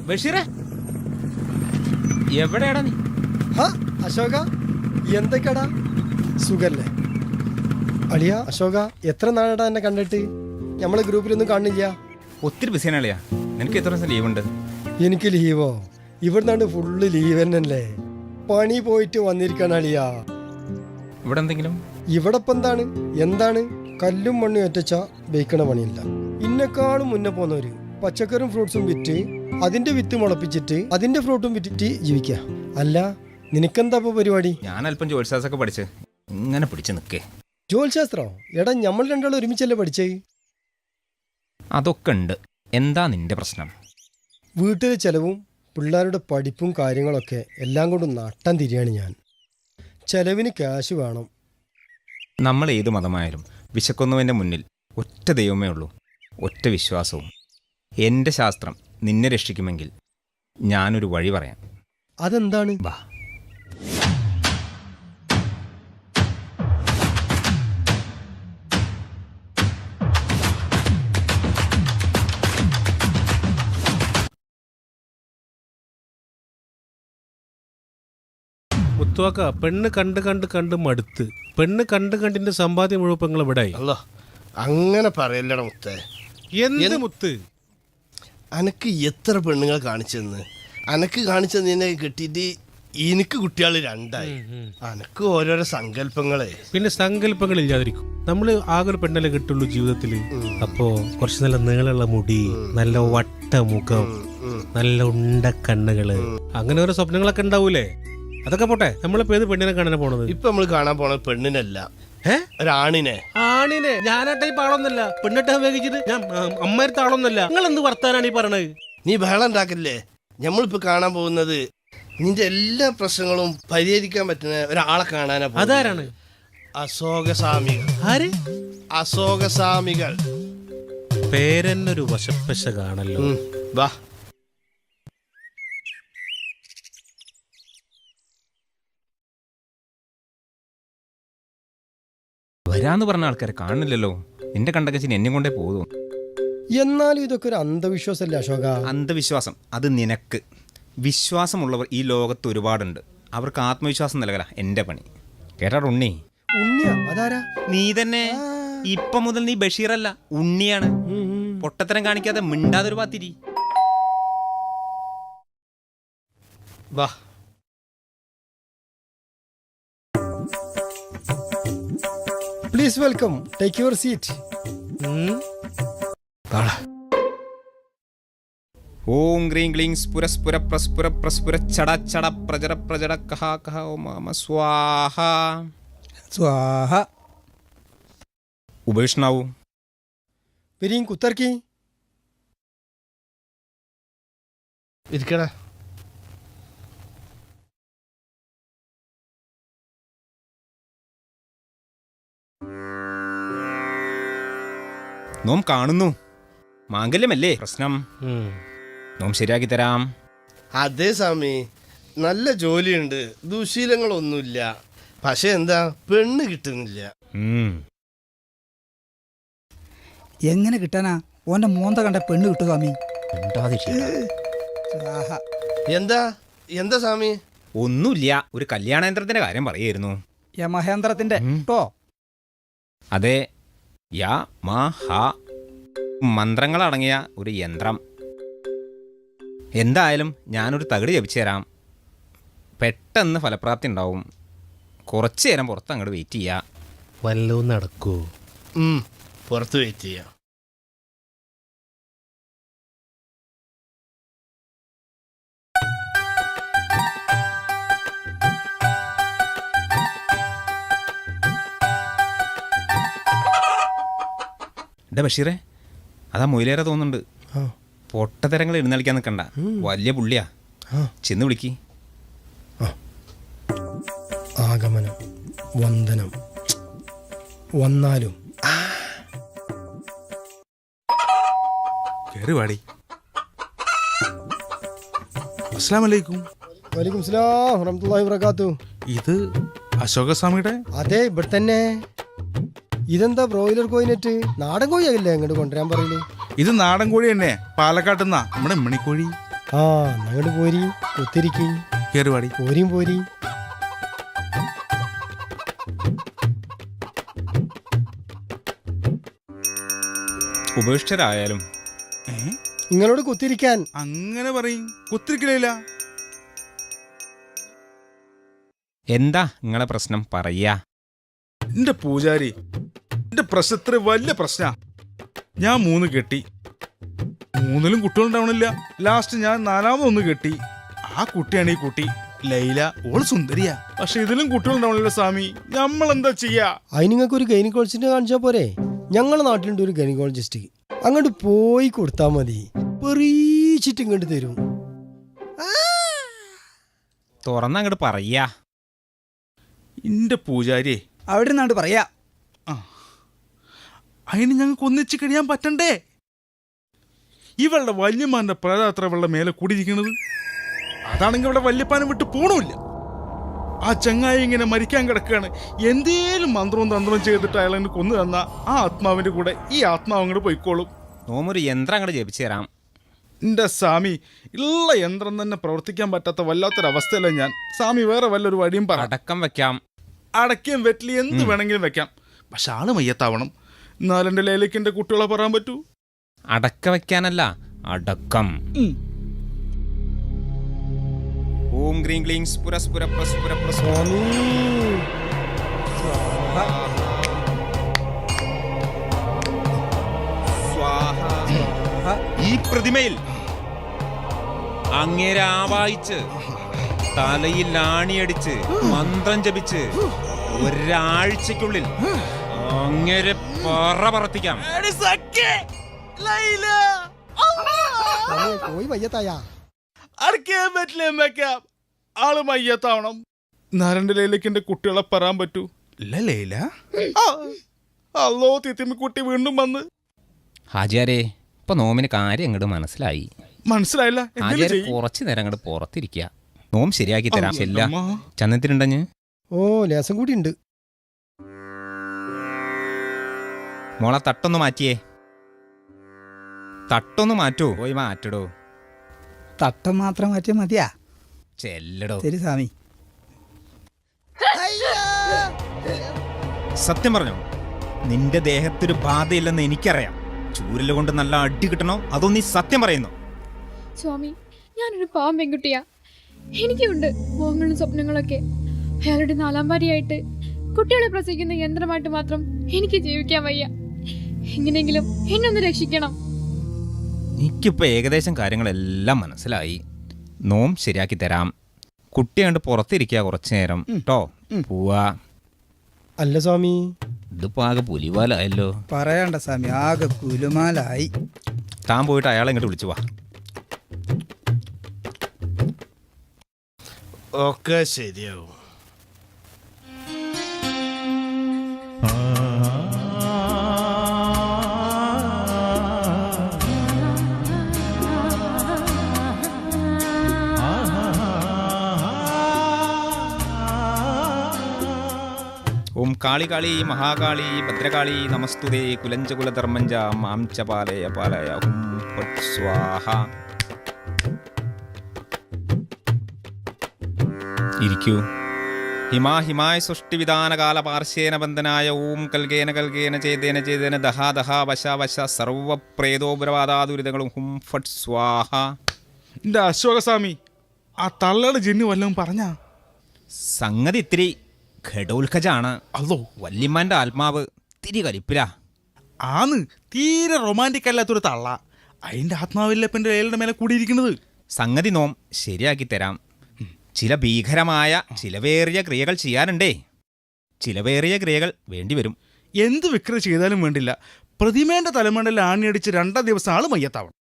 ബഷീറേ, എവിടെയാടാ നീ? അശോക, എന്തൊക്കെയാടാ, സുഖല്ലേ? അളിയ അശോക, എത്ര നാളാടാ എന്നെ കണ്ടിട്ട്? നമ്മളെ ഗ്രൂപ്പിലൊന്നും കാണില്ല. ഒത്തിരി ബിസിയാണ് അളിയാ. നിനക്ക് എത്ര ദിവസം ലീവ് ഉണ്ട്? എനിക്ക് ലീവോ? ഇവിടുന്നാണ്ട് ഫുള്ള് ലീവ് തന്നെയല്ലേ. പണി പോയിട്ട് വന്നിരിക്കാണ് അളിയാ. ഇവിടെ എന്തെങ്കിലും? ഇവിടെ ഇപ്പം എന്താണ് കല്ലും മണ്ണും ഒറ്റച്ച ബേക്കണ പണിയില്ല. ഇന്നെക്കാളും മുന്നേ പോന്നവര് പച്ചക്കറിയും ഫ്രൂട്ട്സും വിറ്റ് അതിന്റെ വിത്ത് മുളപ്പിച്ചിട്ട് അതിന്റെ ഫ്രൂട്ടും വിറ്റിട്ട് ജീവിക്കുക. അല്ല, നിനക്കെന്താ ഇപ്പൊ പരിപാടി? ഞാൻ അല്പം ജോലിശാസ്ത്രമൊക്കെ പഠിച്ച് ഇങ്ങനെ പിടിച്ച് നിൽക്കേ. ജോലിശാസ്ത്രോ? എടാ, നമ്മൾ രണ്ടാളും ഒരുമിച്ചല്ലേ പഠിച്ചേ? അതൊക്കെ ഉണ്ട്. എന്താ നിന്റെ പ്രശ്നം? വീട്ടിലെ ചെലവും പിള്ളേരുടെ പഠിപ്പും കാര്യങ്ങളൊക്കെ എല്ലാം കൊണ്ടും നട്ടം തിരിയാണ് ഞാൻ. ചെലവിന് ക്യാഷ് വേണം. നമ്മൾ ഏത് മതമായാലും വിശക്കുന്നവൻ്റെ മുന്നിൽ ഒറ്റ ദൈവമേ ഉള്ളൂ, ഒറ്റ വിശ്വാസവും. എൻ്റെ ശാസ്ത്രം നിന്നെ രക്ഷിക്കുമെങ്കിൽ ഞാനൊരു വഴി പറയാം. അതെന്താണ്? വാ. മുത്തുവാക്ക, പെണ്ണ് കണ്ട് കണ്ട് കണ്ട് മടുത്ത്. പെണ്ണ് കണ്ട് കണ്ടിന്റെ സമ്പാദ്യം മുഴുവൻ എവിടെയായി? അല്ലോ, അങ്ങനെ പറയല്ലട മുത്തേ. എന്ത് മുത്ത്? അനക്ക് എത്ര പെണ്ണുങ്ങൾ കാണിച്ചെന്ന്? അനക്ക് കാണിച്ചെന്നെ കിട്ടിയിട്ട് എനിക്ക് കുട്ടികൾ രണ്ടായി. അനക്ക് ഓരോരോ സങ്കല്പങ്ങളെ. പിന്നെ സങ്കല്പങ്ങൾ ഇല്ലാതിരിക്കും. നമ്മള് ആകെ ഒരു പെണ്ണല്ലേ കിട്ടുള്ളൂ ജീവിതത്തില്. അപ്പോ കുറച്ച് നല്ല നീളമുള്ള മുടി, നല്ല വട്ട മുഖം, നല്ല ഉണ്ട കണ്ണുകള്, അങ്ങനെ ഓരോ സ്വപ്നങ്ങളൊക്കെ ഉണ്ടാവൂലേ? അതൊക്കെ പോട്ടെ, നമ്മളിപ്പോ ഏത് പെണ്ണിനെ കാണാൻ പോണത്? ഇപ്പൊ നമ്മൾ കാണാൻ പോണത് പെണ്ണിനല്ല, ഒരാണിനെ. ആണിനെ? ഞാനാട്ടെ ഈ പാളൊന്നല്ല, പെണ്ണിട്ട് ഉപയോഗിച്ചിട്ട് ഞാൻ അമ്മയടുത്ത ആളൊന്നല്ല. നിങ്ങൾ എന്ത് വർത്താനാണ് ഈ പറയണത്? നീ ബഹളം ഉണ്ടാക്കില്ലേ? നമ്മളിപ്പോ കാണാൻ പോകുന്നത് നിന്റെ എല്ലാ പ്രശ്നങ്ങളും പരിഹരിക്കാൻ പറ്റുന്ന ഒരാളെ കാണാനാ. അതാരാണ്? അശോകസ്വാമികൾ. ആര്? അശോകസ്വാമികൾ. പേരെന്നൊരു വശപ്പശ കാണല്ലോ. വാ. വരാന്ന് പറഞ്ഞ ആൾക്കാരെ കാണുന്നില്ലല്ലോ. നിന്റെ കണ്ടകച്ചിന് എന്നെ കൊണ്ടേ പോകും. എന്നാലും ഇതൊക്കെ ഒരു അന്ധവിശ്വാസമല്ലേ അശോക? അന്ധവിശ്വാസം അത് നിനക്ക്. വിശ്വാസമുള്ളവർ ഈ ലോകത്ത് ഒരുപാടുണ്ട്. അവർക്ക് ആത്മവിശ്വാസം നൽകല എൻ്റെ പണി. കേട്ടാ ഉണ്ണി? ഉണ്ണിയാ? അതാരാ? നീ തന്നെ. ഇപ്പൊ മുതൽ നീ ബഷീറല്ല, ഉണ്ണിയാണ്. പൊട്ടത്തരം കാണിക്കാതെ മിണ്ടാതൊരു പാത്തിരി. വാ. Please welcome, take your seat. ഓം ഗ്രീം ക്ലീം സ്ഫുര സ്ഫുര പ്രസ്ഫുര പ്രസ്ഫുര ചട ചട പ്രജര പ്രജട കഹ കഹ ഓം മമ സ്വാഹ സ്വാഹ. ഉപേക്ഷണാവൂ. പെരിയും കുത്തർക്കി ഇരിക്കടാ. നോം കാണുന്നു. മാംഗല്യമല്ലേ പ്രശ്നം? നോം ശരിയാക്കി തരാം. അതെ സ്വാമി, നല്ല ജോലിയുണ്ട്, ദുശീലങ്ങളൊന്നുമില്ല. പക്ഷെ എന്താ, പെണ്ണ് കിട്ടുന്നില്ല. എങ്ങനെ കിട്ടാനാ? ഓന്റെ മോന്ത കണ്ട പെണ്ണ് കിട്ടു സ്വാമി. എന്താ എന്താ സ്വാമി? ഒന്നുമില്ല, ഒരു കല്യാണയന്ത്രത്തിന്റെ കാര്യം പറയായിരുന്നു. മഹേന്ദ്രത്തിന്റെ ട്ടോ? അതെ, യാ മാ ഹ മന്ത്രങ്ങളടങ്ങിയ ഒരു യന്ത്രം. എന്തായാലും ഞാനൊരു തകിട് ജപിച്ചു തരാം. പെട്ടെന്ന് ഫലപ്രാപ്തി ഉണ്ടാവും. കുറച്ചു നേരം പുറത്ത് അങ്ങോട്ട് വെയിറ്റ് ചെയ്യാം. വല്ലതും നടക്കൂ? പുറത്ത് വെയിറ്റ് ചെയ്യാം. എന്താ ബഷീറേ, അതാ മൊയിലേറെ തോന്നുന്നുണ്ട്. പൊട്ടത്തരങ്ങൾ എഴുന്നള്ളിക്കാൻ നിൽക്കണ്ട, വലിയ പുള്ളിയാ. ചെന്ന് വിളിക്ക്. ആഗമനം, വന്ദനം, വന്നാലും കേറി അസ്സലാമു അലൈക്കും. വലൈക്കും സലാം വറഹ്മത്തുള്ളാഹി വബറകാതുഹു. ഇത് അശോകസ്വാമിയുടെ? അതെ, ഇവിടെ തന്നെ. ഇതെന്താ ബ്രോയിലർ കോയിനെറ്റ്? നാടൻ കോഴിയാകില്ലേ അങ്ങോട്ട് കൊണ്ടുവരാൻ പറയില്ലേ? ഇത് നാടൻ കോഴി തന്നെ, പാലക്കാട്ടുന്ന നമ്മുടെ മണിക്കോഴി. ആ അങ്ങോട്ട് പോരി കുത്തിരിക്കി കേറുവാടി. പോരിയും പോരി. ഉപേക്ഷിതരായാലും ഏ? നിങ്ങളോട് കുത്തിരിക്കാൻ. അങ്ങനെ പറയും, കുത്തിരിക്കലില്ല. എന്താ നിങ്ങളെ പ്രശ്നം പറയാ? എന്റെ പൂജാരി, എന്റെ പ്രശ്നത്തിന് വലിയ പ്രശ്ന. ഞാൻ 3 കെട്ടി, 3ലും കുട്ടികളുണ്ടാവണില്ല. ലാസ്റ്റ് ഞാൻ 4ാമതൊന്ന് കെട്ടി. ആ കുട്ടിയാണ് ഈ കുട്ടി ലൈല. ഓള് സുന്ദരിയാ, പക്ഷെ ഇതിലും കുട്ടികളുണ്ടാവണില്ല സ്വാമി. നമ്മളെന്താ ചെയ്യാ? അതിന് നിങ്ങൾക്ക് ഒരു ഗൈനക്കോളജിസ്റ്റിനെ കാണിച്ചാൽ പോരെ? ഞങ്ങളുടെ നാട്ടിലുണ്ട് ഒരു ഗൈനക്കോളജിസ്റ്റ്. അങ്ങോട്ട് പോയി കൊടുത്താൽ മതി, പെറീച്ചിട്ട് ഇങ്ങോട്ട് തരും. തുറന്നങ്ങോട്ട് പറയാ. എന്റെ പൂജാരിയെ, അവിടെ നിന്നാണ്ട് പറയാ. അതിന് ഞങ്ങൾക്ക് ഒന്നിച്ച് കഴിയാൻ പറ്റണ്ടേ? ഇവളുടെ വല്യമാന്റെ പ്രേതാത്ര ഇവളുടെ മേലെ കൂടിയിരിക്കണത്. അതാണെങ്കിൽ ഇവിടെ വല്യപ്പാനെ വിട്ട് പോണമില്ല. ആ ചങ്ങായി ഇങ്ങനെ മരിക്കാൻ കിടക്കുകയാണ്. എന്തേലും മന്ത്രവും തന്ത്രവും ചെയ്തിട്ട് അയാളെ കൊന്നു തന്ന ആ ആത്മാവിന്റെ കൂടെ ഈ ആത്മാവ് അങ്ങോട്ട് പോയിക്കോളും. നോമൊരു യന്ത്രം അങ്ങോട്ട് ജപിച്ചു തരാം. എന്റെ സ്വാമി, ഉള്ള യന്ത്രം തന്നെ പ്രവർത്തിക്കാൻ പറ്റാത്ത വല്ലാത്തൊരവസ്ഥയല്ല ഞാൻ. സ്വാമി വേറെ വല്ലൊരു വഴിയും പറ. അടക്കം വെക്കാം. അടയ്ക്കും വെറ്റിലി എന്ത് വേണമെങ്കിലും വെക്കാം. പക്ഷെ ആള് മയ്യത്താവണം. എന്നാലെന്റെ ലേലേക്ക് എന്റെ കുട്ടികളെ പറയാൻ പറ്റൂ. അടക്ക വെക്കാനല്ല, അടക്കം. ഓം ഗ്രീം ക്ലീം സ്ഫുര സ്ഫുര പ്രസ്ഫുര പ്രസ്ഫുര. സ്വാഹ. ഈ പ്രതിമയിൽ അങ്ങേരെ ആവാഹിച്ച് തലയിൽ ആണിയടിച്ച് മന്ത്രം ജപിച്ച് ഒരാഴ്ചക്കുള്ളിൽ അങ്ങേരെ പറത്തിക്കാം. പോയി വയ്യത്തായ അടയ്ക്കാൻ പറ്റില്ല വെക്കാം. ആള് മയ്യത്താവണം. നാരന്റെ ലൈലേക്ക് എന്റെ കുട്ടികളെ പറയാൻ പറ്റൂ. ലൈല അല്ലോ തിത്തിമി കുട്ടി വീണ്ടും വന്ന്. ഹാജിയാരെ, ഇപ്പൊ നോമിന് കാര്യം അങ്ങോട്ട് മനസ്സിലായി. മനസ്സിലായില്ല. ഹാജിയാരെ കുറച്ചു നേരം അങ്ങോട്ട് പുറത്തിരിക്കുക. നോം ശരിയാക്കി തരാം. ചെല്ല ചന്നത്തിനുണ്ടഞ്ഞ്. ഓ ലേസം കൂടി ഉണ്ട്. മോളെ തട്ടൊന്ന് മാറ്റിയേ. തട്ടൊന്ന് മാറ്റൂ. പോയി മാറ്റടോ. തട്ടം മാത്രം മാറ്റിയാൽ മതിയാ? ചെല്ലടോ. ശരി സ്വാമി. സത്യം പറഞ്ഞോ, നിന്റെ ദേഹത്തൊരു ബാധയില്ലെന്ന് എനിക്കറിയാം. ചൂരല് കൊണ്ട് നല്ല അടി കിട്ടണോ അതോ നീ സത്യം പറയുന്നു? സ്വാമി, ഞാനൊരു പാവം പെൺകുട്ടിയാ. എനിക്കുണ്ട് മോഹങ്ങളും സ്വപ്നങ്ങളൊക്കെ. അയാളുടെ 4ാം ഭാര്യയായിട്ട് കുട്ടികളെ പ്രസവിക്കുന്ന യന്ത്രമായിട്ട് മാത്രം എനിക്ക് ജീവിക്കാൻ വയ്യ. എങ്ങനെയെങ്കിലും എന്നൊന്ന് രക്ഷിക്കണം. എനിക്കിപ്പോൾ ഏകദേശം കാര്യങ്ങളെല്ലാം മനസ്സിലായി. നോം ശരിയാക്കി തരാം. കുട്ടി കണ്ട് പുറത്തിരിക്കുക കുറച്ചു നേരം കേട്ടോ. പോവാ. അല്ല സ്വാമി, ഇതിപ്പോ ആകെ പുലിവാലായല്ലോ. പറയണ്ട സ്വാമി, ആകെ കുലുമാലായി. താൻ പോയിട്ട് അയാളെ ഇങ്ങോട്ട് വിളിച്ചു വാ. ഒക്കെ ശരിയാവും. ഓം കാളി കാളി മഹാകാളി ഭദ്രകാളി നമസ്തുതേ കുലഞ്ചകുലധർമ്മഞ്ച മാം ച പാലയ പാലയ ഹും ഫട് സ്വാഹ. ഇരിക്കൂ. ഹിമായ സൃഷ്ടിവിധാനകാല പാർശ്വേന ബന്ധനായ ഓം കൽഗേന കൽഗേന ചേതേന ചേതേന ദഹാ ദഹാ വശ വശ സർവപ്രേതോപരവാദാദുരിതങ്ങളും ഹും ഫട് സ്വാഹ. എന്റെ അശോകസ്വാമി, ആ തള്ളയുടെ ജിന്നു വല്ലതും പറഞ്ഞാ? സംഗതി ഇത്തിരി ഘടോത്കജാണ്. അല്ലോ, വല്യമ്മാന്റെ ആത്മാവ് തിരി കലിപ്പിലാ. ആന്ന് തീരെ റൊമാൻറ്റിക് അല്ലാത്തൊരു തള്ള. അതിന്റെ ആത്മാവില്ല ഇപ്പം എന്റെ ലേലയുടെ മേലെ കൂടിയിരിക്കുന്നത്. സംഗതി നോം ശരിയാക്കി തരാം. ചില ഭീകരമായ ചിലവേറിയ ക്രിയകൾ ചെയ്യാനുണ്ടേ. ചിലവേറിയ ക്രിയകൾ വേണ്ടിവരും. എന്ത് വിക്ര ചെയ്താലും വേണ്ടില്ല, പ്രതിമേന്റെ തലമണ്ടയിൽ ആണിയടിച്ച് 2ാം ദിവസം ആള് മയ്യത്താവണം.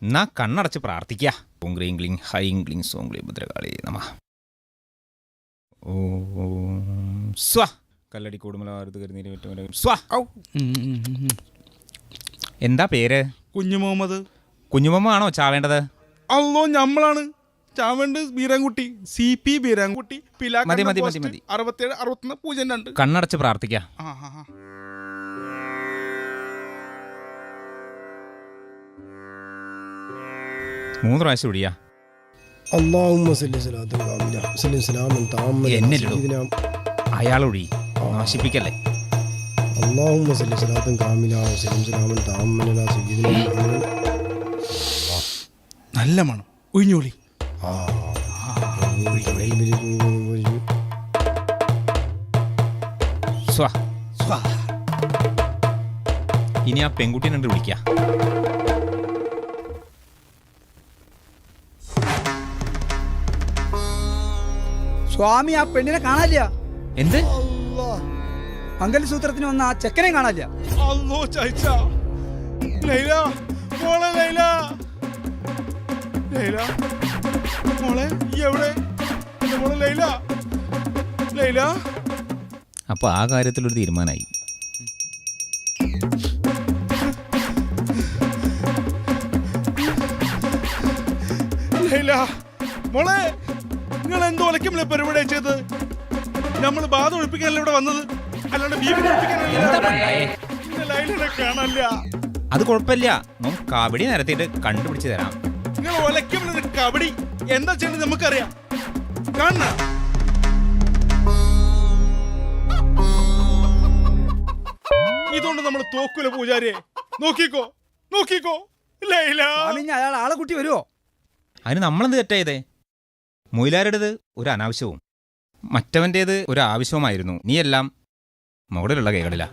എന്നാ കണ്ണടച്ച് പ്രാർത്ഥിക്കുക. ഓം ഗ്രീം ക്ലീം ഹൈം ക്ലീം സോം ക്ലീം ഭദ്രകാളി നമഃ. ഓം സ്വ കല്ലടി കൂടുമലാരുത് കരുന്നീര് വിട്ടുമല സ്വ. എന്താ പേര്? കുഞ്ഞു മുഹമ്മദ്. കുഞ്ഞുമ്മ ആണോ ചാവേണ്ടത്? അല്ലോ, ഞമ്മളാണ് ചാവേണ്ട. ബീരാൻകുട്ടി, CP ബീരാൻകുട്ടി, മതി, മതി, മതി, മതി. 67 61 02. കണ്ണടച്ച് പ്രാർത്ഥിക്കുക. 3 പ്രാവശ്യം ഒഴിയാ. അല്ലാഹുമ്മ സല്ലി സ്വലാത്തും കാമില സല്ലി സലാമൻ താമ്മൻ എന്നല്ലിടൂ. സയ്യിദിനാ അയാളൊഴി നശിപ്പിക്കല്ലേ. അല്ലാഹുമ്മ സല്ലി സ്വലാത്തും കാമില സല്ലി സലാമൻ താമ്മൻ അലാ സയ്യിദിനാ മുഹമ്മദ്. നല്ല മണം ഒഴിഞ്ഞോളി. സ്വാ ഇനി ആ പെൺകുട്ടിയെ കണ്ട് വിളിക്കാം. സ്വാമി ആ പെണ്ണിനെ കാണാനില്ല. എന്ത്? മംഗലസൂത്രത്തിന് വന്ന ആ ചെക്കനെ കാണാനില്ല. അല്ലോ ചായച്ച. ലൈല മോളെ, ലൈല ലൈല മോളെ എവിടെ? എന്റെ മോളെ ലൈല, ലൈല. അപ്പോൾ ആ കാര്യത്തിലൊരു തീരുമാനമായി. ലൈല മോളെ, നിങ്ങൾ എന്തോ ഒലക്കമില്ല പരിപാടി ചെയ്തത്. നമ്മൾ ബാധ ഒഴിപ്പിക്കാനല്ല ഇവിടെ വന്നത്, അല്ലാണ്ട് ബീവിനെ എന്താ ഉണ്ടായേ? ലൈലിനെ കാണാനില്ല. അത് കുഴപ്പമില്ല, നോം കബഡി നിരത്തിയിട്ട് കണ്ടുപിടിച്ച് തരാം. നിങ്ങൾ ഒലക്കമില്ല കബഡി എന്താ ചെയ്യേണ്ടത് നമുക്കറിയാം. കാണണ ഇതുകൊണ്ട് നമ്മൾ തോക്കൂല പൂജാരിയെ. നോക്കിക്കോ നോക്കിക്കോ ലൈല. സ്വാമി ഇനി അയാൾ ആളെ കൂട്ടി വരുമോ? അതിന് നമ്മളെന്ത് തെറ്റായതേ? മൊയിലാരുടേത് ഒരു അനാവശ്യവും മറ്റവൻ്റേത് ഒരു ആവശ്യവുമായിരുന്നു. നീ എല്ലാം മുകളിലുള്ള കൈകളിലാ.